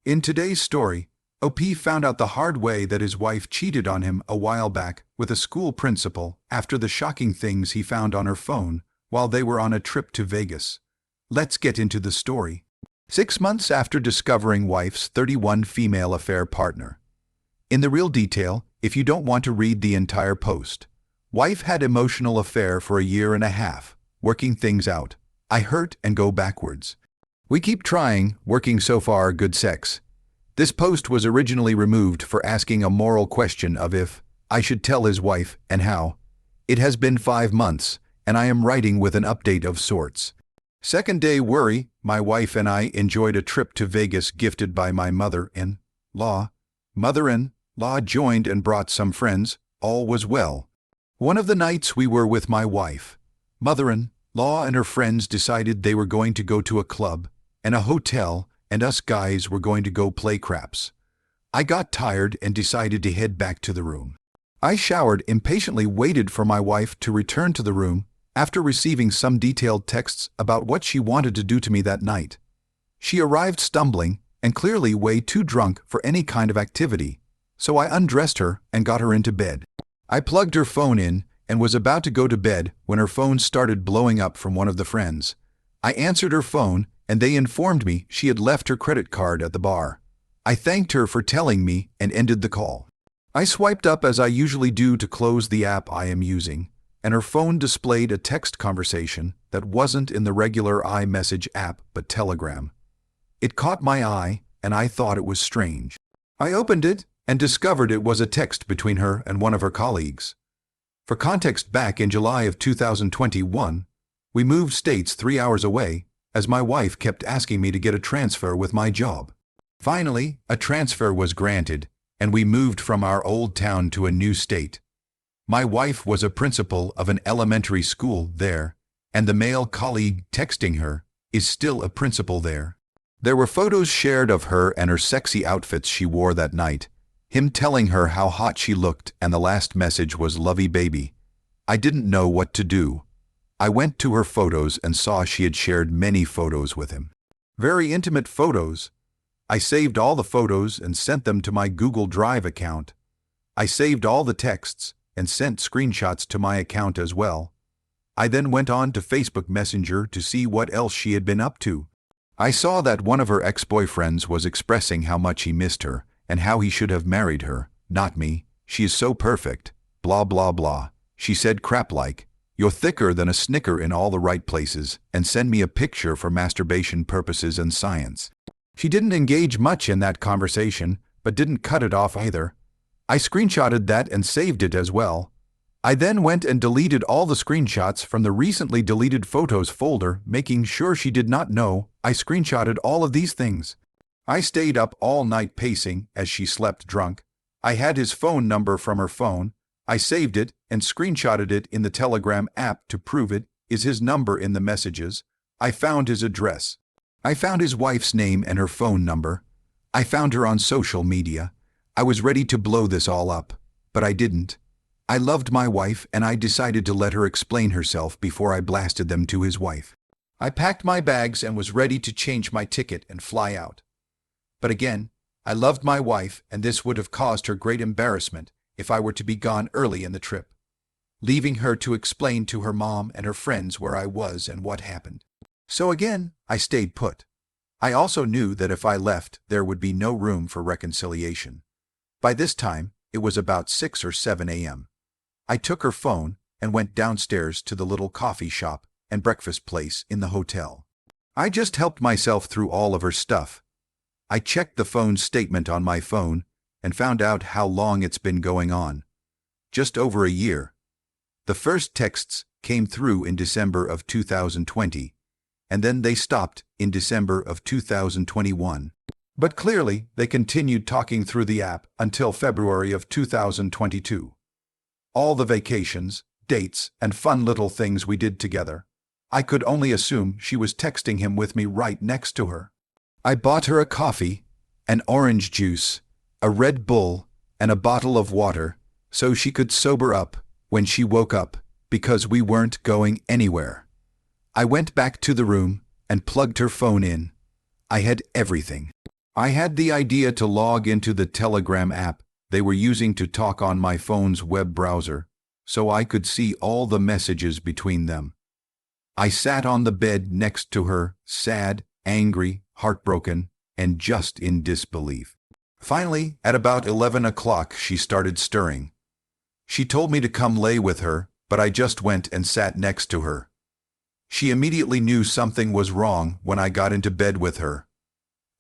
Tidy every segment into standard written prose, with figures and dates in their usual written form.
In today's story, OP found out the hard way that his wife cheated on him a while back with a school principal after the shocking things he found on her phone while they were on a trip to Vegas. Let's get into the story. 6 months after discovering wife's 31 female affair partner. In the real detail, if you don't want to read the entire post. Wife had emotional affair for a year and a half, working things out. I hurt and go backwards. We keep trying, working so far, good sex. This post was originally removed for asking a moral question of if I should tell his wife and how. It has been 5 months, and I am writing with an update of sorts. Second day worry, my wife and I enjoyed a trip to Vegas gifted by my mother-in-law. Mother-in-law joined and brought some friends, all was well. One of the nights we were with my wife. Mother-in-law and her friends decided they were going to go to a club and a hotel, and us guys were going to go play craps. I got tired and decided to head back to the room. I showered, impatiently waited for my wife to return to the room after receiving some detailed texts about what she wanted to do to me that night. She arrived stumbling and clearly way too drunk for any kind of activity, so I undressed her and got her into bed. I plugged her phone in and was about to go to bed when her phone started blowing up from one of the friends. I answered her phone and they informed me she had left her credit card at the bar. I thanked her for telling me and ended the call. I swiped up as I usually do to close the app I am using, and her phone displayed a text conversation that wasn't in the regular iMessage app but Telegram. It caught my eye and I thought it was strange. I opened it and discovered it was a text between her and one of her colleagues. For context, back in July of 2021, we moved states 3 hours away as my wife kept asking me to get a transfer with my job. Finally, a transfer was granted, and we moved from our old town to a new state. My wife was a principal of an elementary school there, and the male colleague texting her is still a principal there. There were photos shared of her and her sexy outfits she wore that night, him telling her how hot she looked, and the last message was "Lovey baby." I didn't know what to do. I went to her photos and saw she had shared many photos with him. Very intimate photos. I saved all the photos and sent them to my Google Drive account. I saved all the texts and sent screenshots to my account as well. I then went on to Facebook Messenger to see what else she had been up to. I saw that one of her ex-boyfriends was expressing how much he missed her and how he should have married her, not me. She is so perfect, blah blah blah. She said crap like, "You're thicker than a Snicker in all the right places," and send me a picture for masturbation purposes and science. She didn't engage much in that conversation, but didn't cut it off either. I screenshotted that and saved it as well. I then went and deleted all the screenshots from the recently deleted photos folder, making sure she did not know I screenshotted all of these things. I stayed up all night pacing as she slept drunk. I had his phone number from her phone. I saved it and screenshotted it in the Telegram app to prove it is his number in the messages. I found his address. I found his wife's name and her phone number. I found her on social media. I was ready to blow this all up, but I didn't. I loved my wife and I decided to let her explain herself before I blasted them to his wife. I packed my bags and was ready to change my ticket and fly out. But again, I loved my wife and this would have caused her great embarrassment if I were to be gone early in the trip, leaving her to explain to her mom and her friends where I was and what happened. So again, I stayed put. I also knew that if I left, there would be no room for reconciliation. By this time, it was about 6 or 7 a.m. I took her phone and went downstairs to the little coffee shop and breakfast place in the hotel. I just helped myself through all of her stuff. I checked the phone statement on my phone and found out how long it's been going on. Just over a year. The first texts came through in December of 2020, and then they stopped in December of 2021. But clearly, they continued talking through the app until February of 2022. All the vacations, dates, and fun little things we did together. I could only assume she was texting him with me right next to her. I bought her a coffee, an orange juice, a Red Bull, and a bottle of water so she could sober up when she woke up because we weren't going anywhere. I went back to the room and plugged her phone in. I had everything. I had the idea to log into the Telegram app they were using to talk on my phone's web browser, so I could see all the messages between them. I sat on the bed next to her, sad, angry, heartbroken, and just in disbelief. Finally, at about 11 o'clock, she started stirring. She told me to come lay with her, but I just went and sat next to her. She immediately knew something was wrong when I got into bed with her.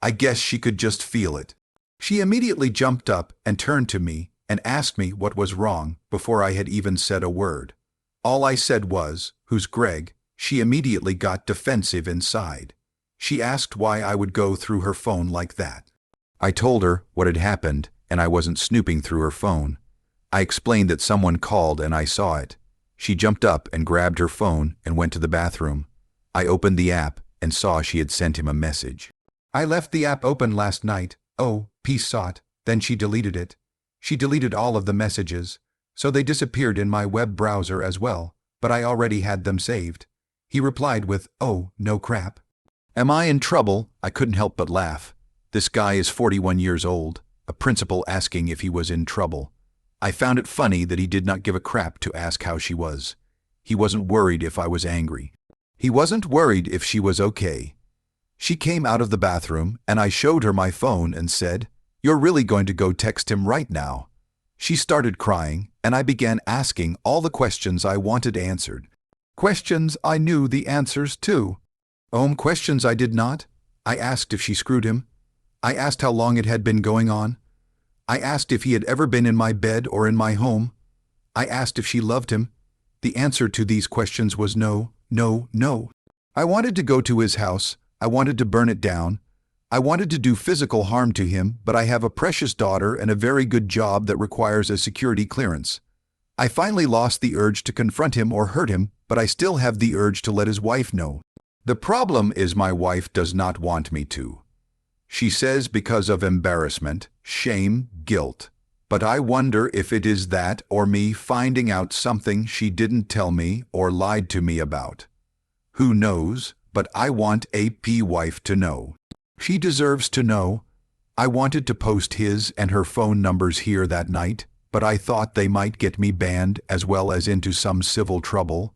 I guess she could just feel it. She immediately jumped up and turned to me and asked me what was wrong before I had even said a word. All I said was, "Who's Greg?" She immediately got defensive inside. She asked why I would go through her phone like that. I told her what had happened and I wasn't snooping through her phone. I explained that someone called and I saw it. She jumped up and grabbed her phone and went to the bathroom. I opened the app and saw she had sent him a message. I left the app open last night. Oh, peace sought. Then she deleted it. She deleted all of the messages, so they disappeared in my web browser as well, but I already had them saved. He replied with, "Oh, no crap." Am I in trouble? I couldn't help but laugh. This guy is 41 years old, a principal asking if he was in trouble. I found it funny that he did not give a crap to ask how she was. He wasn't worried if I was angry. He wasn't worried if she was okay. She came out of the bathroom and I showed her my phone and said, "You're really going to go text him right now?" She started crying and I began asking all the questions I wanted answered. Questions I knew the answers to. Questions I did not. I asked if she screwed him. I asked how long it had been going on. I asked if he had ever been in my bed or in my home. I asked if she loved him. The answer to these questions was no, no, no. I wanted to go to his house. I wanted to burn it down. I wanted to do physical harm to him, but I have a precious daughter and a very good job that requires a security clearance. I finally lost the urge to confront him or hurt him, but I still have the urge to let his wife know. The problem is my wife does not want me to. She says because of embarrassment, shame, guilt. But I wonder if it is that or me finding out something she didn't tell me or lied to me about. Who knows, but I want AP wife to know. She deserves to know. I wanted to post his and her phone numbers here that night, but I thought they might get me banned as well as into some civil trouble.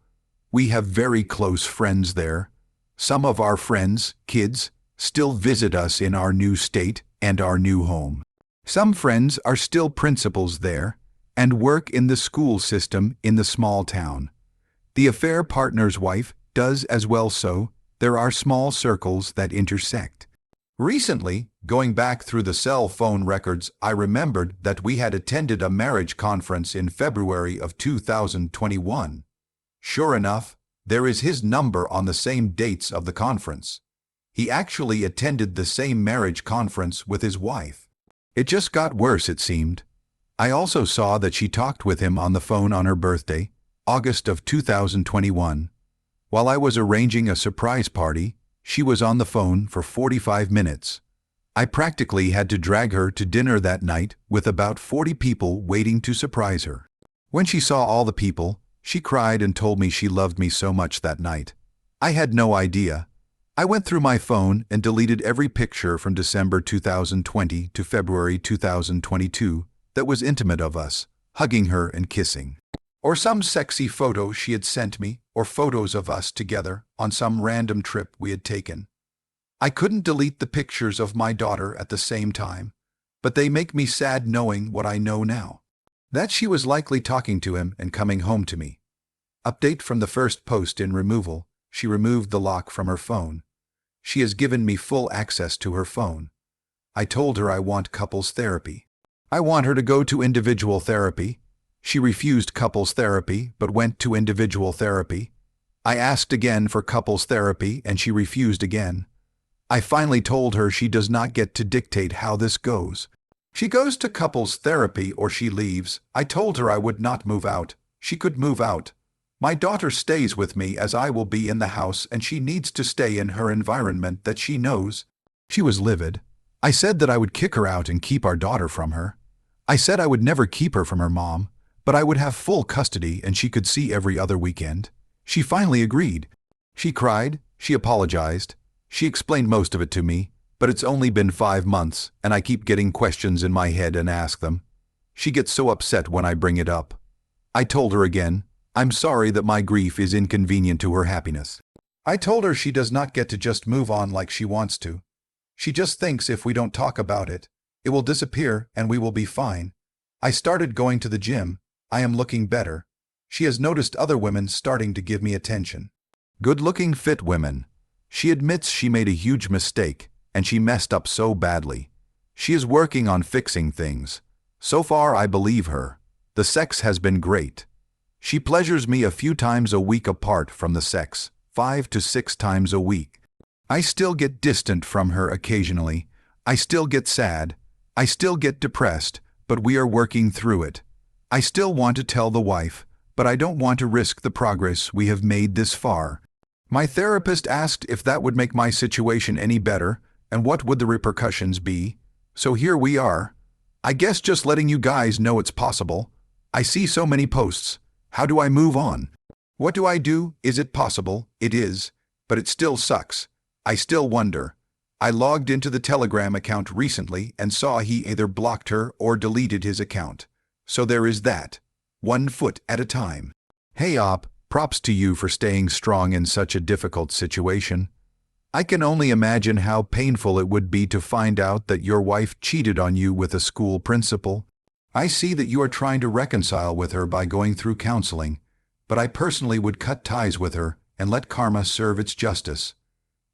We have very close friends there. Some of our friends, kids, still visit us in our new state and our new home. Some friends are still principals there and work in the school system in the small town. The affair partner's wife does as well, so there are small circles that intersect. Recently, going back through the cell phone records, I remembered that we had attended a marriage conference in February of 2021. Sure enough, there is his number on the same dates of the conference. He actually attended the same marriage conference with his wife. It just got worse, it seemed. I also saw that she talked with him on the phone on her birthday, August of 2021. While I was arranging a surprise party, she was on the phone for 45 minutes. I practically had to drag her to dinner that night with about 40 people waiting to surprise her. When she saw all the people, she cried and told me she loved me so much that night. I had no idea. I went through my phone and deleted every picture from December 2020 to February 2022 that was intimate of us, hugging her and kissing. Or some sexy photo she had sent me, or photos of us together on some random trip we had taken. I couldn't delete the pictures of my daughter at the same time, but they make me sad knowing what I know now. That she was likely talking to him and coming home to me. Update from the first post in removal, she removed the lock from her phone. She has given me full access to her phone. I told her I want couples therapy. I want her to go to individual therapy. She refused couples therapy, but went to individual therapy. I asked again for couples therapy, and she refused again. I finally told her she does not get to dictate how this goes. She goes to couples therapy or she leaves. I told her I would not move out. She could move out. My daughter stays with me as I will be in the house, and she needs to stay in her environment that she knows. She was livid. I said that I would kick her out and keep our daughter from her. I said I would never keep her from her mom, but I would have full custody and she could see every other weekend. She finally agreed. She cried, she apologized, she explained most of it to me, But it's only been 5 months, and I keep getting questions in my head and ask them. She gets so upset when I bring it up. I told her again, I'm sorry that my grief is inconvenient to her happiness. I told her she does not get to just move on like she wants to. She just thinks if we don't talk about it, it will disappear and we will be fine. I started going to the gym. I am looking better. She has noticed other women starting to give me attention. Good-looking, fit women. She admits she made a huge mistake, and she messed up so badly. She is working on fixing things. So far, I believe her. The sex has been great. She pleasures me a few times a week apart from the sex, 5 to 6 times a week. I still get distant from her occasionally. I still get sad. I still get depressed, but we are working through it. I still want to tell the wife, but I don't want to risk the progress we have made this far. My therapist asked if that would make my situation any better, and what would the repercussions be. So here we are. I guess just letting you guys know it's possible. I see so many posts. How do I move on? What do I do? Is it possible? It is, but it still sucks. I still wonder. I logged into the Telegram account recently and saw he either blocked her or deleted his account. So there is that. 1 foot at a time. Hey Op, props to you for staying strong in such a difficult situation. I can only imagine how painful it would be to find out that your wife cheated on you with a school principal. I see that you are trying to reconcile with her by going through counseling, but I personally would cut ties with her and let karma serve its justice.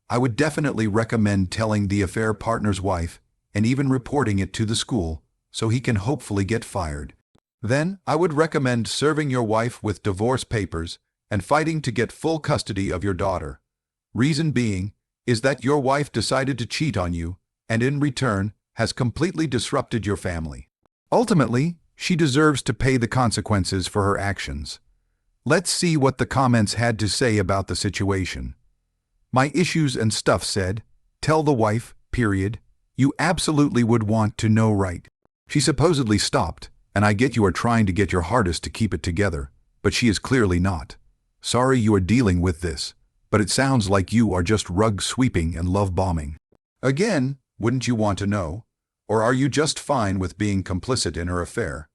I would definitely recommend telling the affair partner's wife and even reporting it to the school so he can hopefully get fired. Then, I would recommend serving your wife with divorce papers and fighting to get full custody of your daughter. Reason being is that your wife decided to cheat on you and in return has completely disrupted your family. Ultimately, she deserves to pay the consequences for her actions. Let's see what the comments had to say about the situation. My issues and stuff said, tell the wife, period. You absolutely would want to know, right? She supposedly stopped, and I get you are trying to get your hardest to keep it together, but she is clearly not. Sorry you are dealing with this, but it sounds like you are just rug sweeping and love bombing. Again, wouldn't you want to know? Or are you just fine with being complicit in her affair?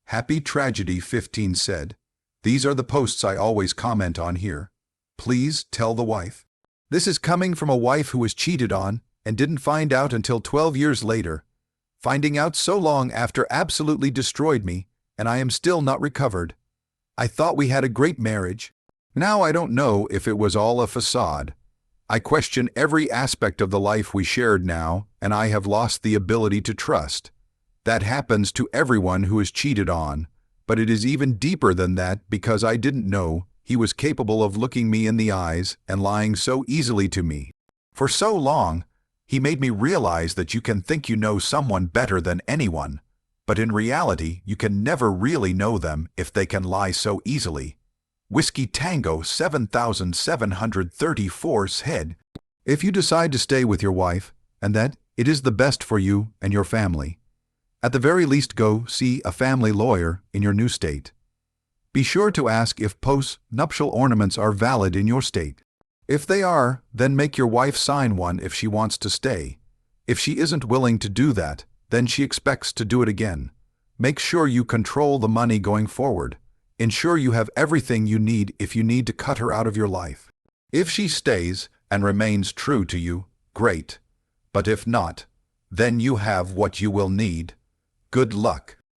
Happy Tragedy 15 said, these are the posts I always comment on here. Please tell the wife. This is coming from a wife who was cheated on and didn't find out until 12 years later. Finding out so long after absolutely destroyed me, and I am still not recovered. I thought we had a great marriage. Now I don't know if it was all a facade. I question every aspect of the life we shared now, and I have lost the ability to trust. That happens to everyone who is cheated on, but it is even deeper than that because I didn't know he was capable of looking me in the eyes and lying so easily to me. For so long, he made me realize that you can think you know someone better than anyone, but in reality you can never really know them if they can lie so easily. Whiskey Tango 7734's head. If you decide to stay with your wife, and that it is the best for you and your family, at the very least go see a family lawyer in your new state. Be sure to ask if post-nuptial ornaments are valid in your state. If they are, then make your wife sign one if she wants to stay. If she isn't willing to do that, then she expects to do it again. Make sure you control the money going forward. Ensure you have everything you need if you need to cut her out of your life. If she stays and remains true to you, great. But if not, then you have what you will need. Good luck.